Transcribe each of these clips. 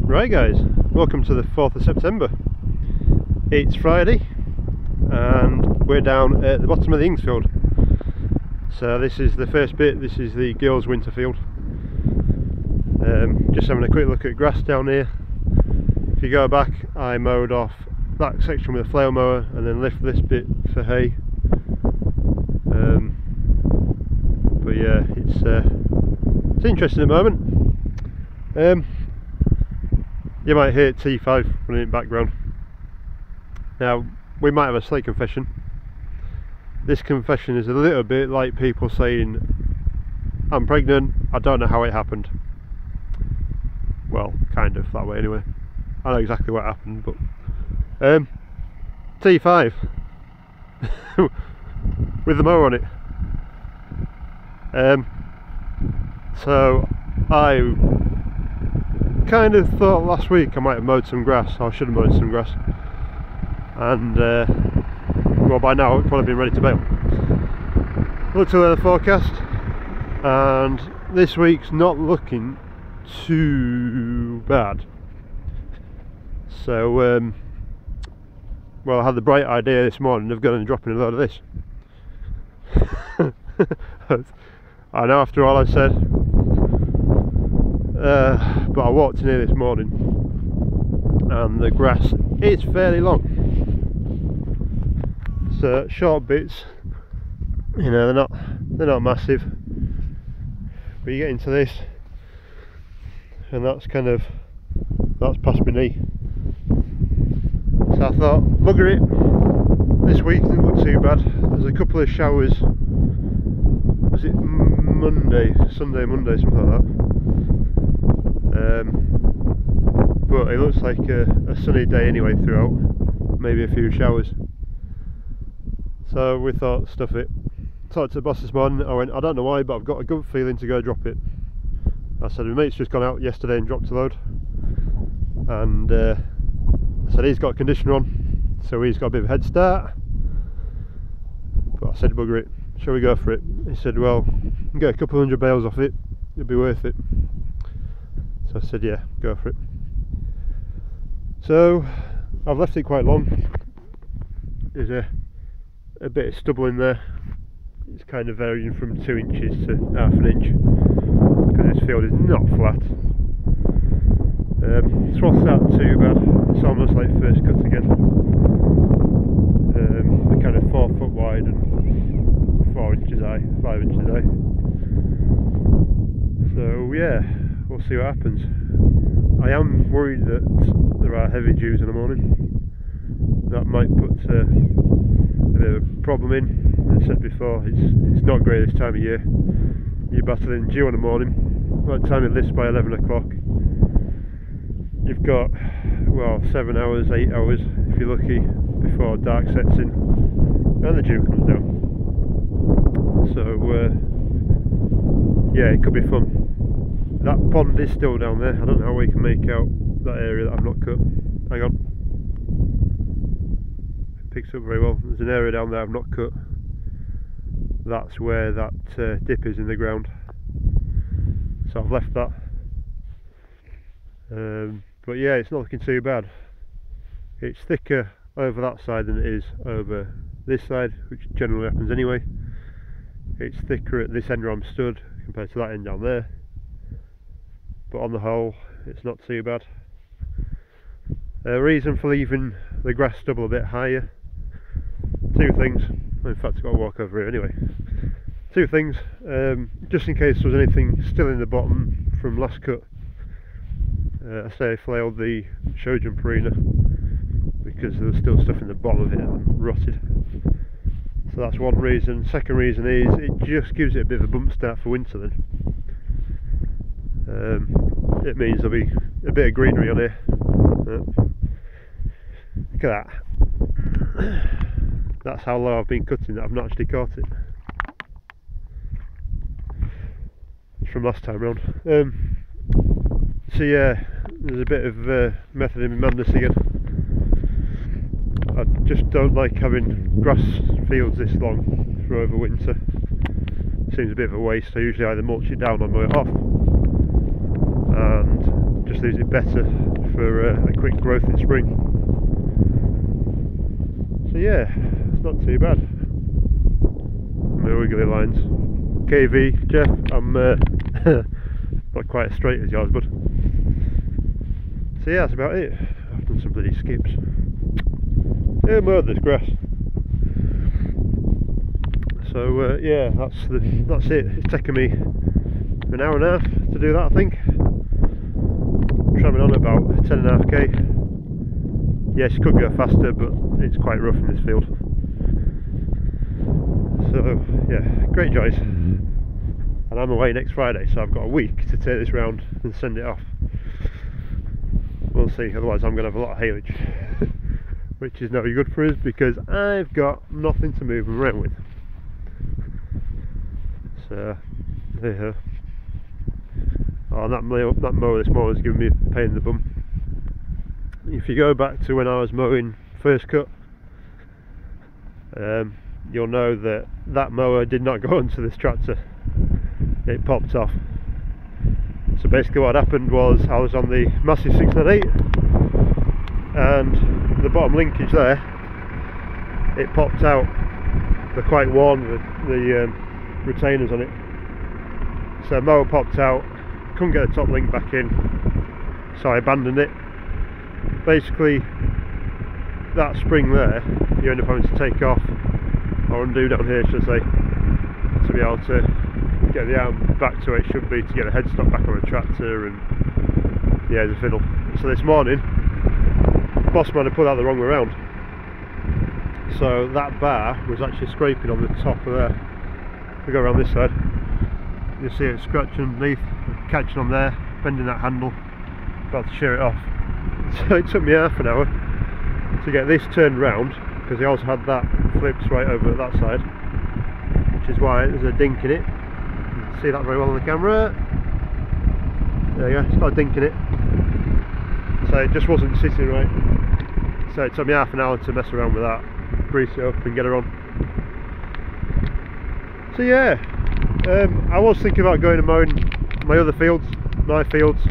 Right guys, welcome to the 4th of September. It's Friday and we're down at the bottom of the Ingsfield. So this is the first bit, this is the girls' winter field. Just having a quick look at grass down here. If you go back, I mowed off that section with a flail mower and then left this bit for hay. But yeah, it's interesting at the moment. You might hear T5 running in the background. Now, we might have a slight confession. This confession is a little bit like people saying, I'm pregnant, I don't know how it happened. Well, kind of that way anyway. I know exactly what happened, but T5 with the mower on it. So I kind of thought last week I might have mowed some grass. I should have mowed some grass, and well, by now it's probably been ready to bale. Looked at the forecast and this week's not looking too bad. So well, I had the bright idea this morning of going and dropping a load of this. I know after all I said, but I walked in here this morning and the grass is fairly long. So short bits, you know, they're not massive, but you get into this and that's past my knee. So I thought, bugger it, this week didn't look too bad. There's a couple of showers, was it Sunday, Monday, something like that. But it looks like a sunny day anyway throughout, maybe a few showers. So we thought, stuff it. Talked to the boss this morning. I went, I don't know why, but I've got a good feeling to go drop it. I said, my mate's just gone out yesterday and dropped a load, and I said he's got a conditioner on, so he's got a bit of a head start. But I said, bugger it, shall we go for it? He said, well, you can get a couple hundred bales off it, it'll be worth it. So I said, yeah, go for it. So I've left it quite long. There's a bit of stubble in there. It's kind of varying from 2 inches to half an inch, because this field is not flat. Swaths aren't too bad. It's almost like first cut again. They're kind of 4 foot wide and 4 inches high, 5 inches high. So yeah, we'll see what happens. I am worried that there are heavy dews in the morning. That might put a bit of a problem in. As I said before, it's not great this time of year. You're battling dew in the morning. By the time it lifts by 11 o'clock, you've got, well, 7 hours, 8 hours if you're lucky before dark sets in and the dew comes down. So yeah, it could be fun. That pond is still down there. I don't know how we can make out that area that I've not cut. Hang on. It picks up very well. There's an area down there I've not cut. That's where that dip is in the ground. So I've left that. But yeah, it's not looking too bad. It's thicker over that side than it is over this side, which generally happens anyway. It's thicker at this end where I'm stood compared to that end down there. But on the whole, it's not too bad. Reason for leaving the grass stubble a bit higher, 2 things. In fact, I've got to walk over here anyway. 2 things, just in case there was anything still in the bottom from last cut. I say I flailed the Shogun Purina because there was still stuff in the bottom of it and rotted. So that's one reason. Second reason is it just gives it a bit of a bump start for winter then. It means there'll be a bit of greenery on here. Look at that. That's how low I've been cutting that I've not actually caught it. It's from last time round. So yeah, there's a bit of method in my madness again. I just don't like having grass fields this long for over winter. Seems a bit of a waste. I usually either mulch it down or mow it off. And just leaves it better for a quick growth in spring. So yeah, it's not too bad. My wiggly lines. KV, Jeff, I'm not quite as straight as yours, bud. So yeah, that's about it. I've done some bloody skips. Yeah, mowed this grass. So yeah, that's it. It's taken me an hour and a half to do that, I think. Travelling on about 10.5k. Yes, you could go faster, but it's quite rough in this field. So yeah, great joys. And I'm away next Friday, so I've got a week to take this round and send it off. We'll see, otherwise I'm going to have a lot of haylage. Which is no good for us because I've got nothing to move them around with. So, yeah. Oh, that mower this morning is giving me a pain in the bum. If you go back to when I was mowing first cut, you'll know that that mower did not go onto this tractor. It popped off. So basically what happened was I was on the Massey 698 and the bottom linkage there, it popped out. They're quite worn, the retainers on it. So mower popped out, couldn't get the top link back in, so I abandoned it. Basically that spring there you end up having to take off or undo down here, should I say, to be able to get the arm back to where it should be to get the headstock back on the tractor, and yeah, the fiddle. So this morning boss man had put that the wrong way around, so that bar was actually scraping on the top of there. We go around this side, you see it scratching underneath, catching on there, bending that handle, about to shear it off. So it took me half an hour to get this turned round, because he also had that flips right over at that side, which is why there's a dink in it. You can see that very well on the camera. There you go, it's got a dink in it. So it just wasn't sitting right. So it took me half an hour to mess around with that, grease it up and get her on. So yeah, I was thinking about going and mowing my other fields, my fields.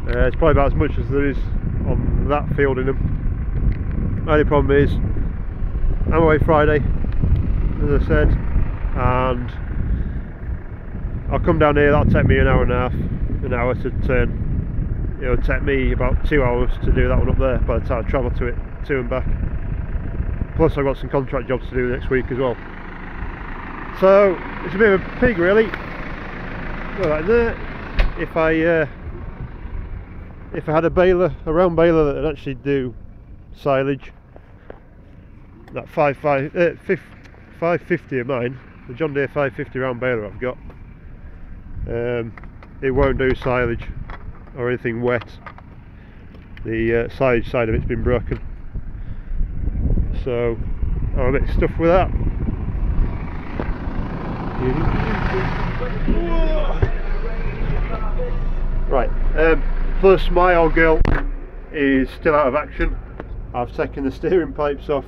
It's probably about as much as there is on that field in them. Only problem is I'm away Friday, as I said, and I'll come down here. That'll take me an hour and a half, an hour to turn. It'll take me about 2 hours to do that one up there by the time I travel to it, to and back. Plus I've got some contract jobs to do next week as well. So it's a bit of a pig really. Go like that. If I had a baler, a round baler that would actually do silage, that 550 of mine, the John Deere 550 round baler I've got, it won't do silage or anything wet. The silage side of it's been broken, so I'm a bit stuffed with that. Right, plus my old girl is still out of action. I've taken the steering pipes off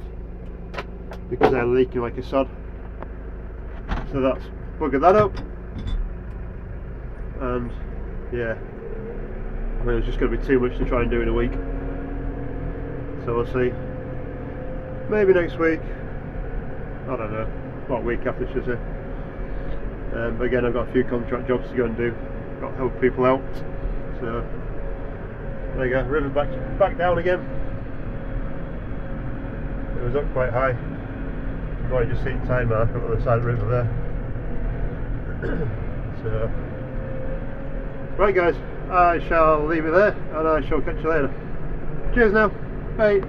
because they're leaking like a sod, so that's buggered that up. And yeah, I mean, it's just going to be too much to try and do in a week, so we'll see. Maybe next week, I don't know what week after, should I say. But again, I've got a few contract jobs to go and do, got to help people out. So there you go, river back down again. It was up quite high. You've already just seen tide mark on the other side of the river there. So right guys, I shall leave it there and I shall catch you later. Cheers now, bye.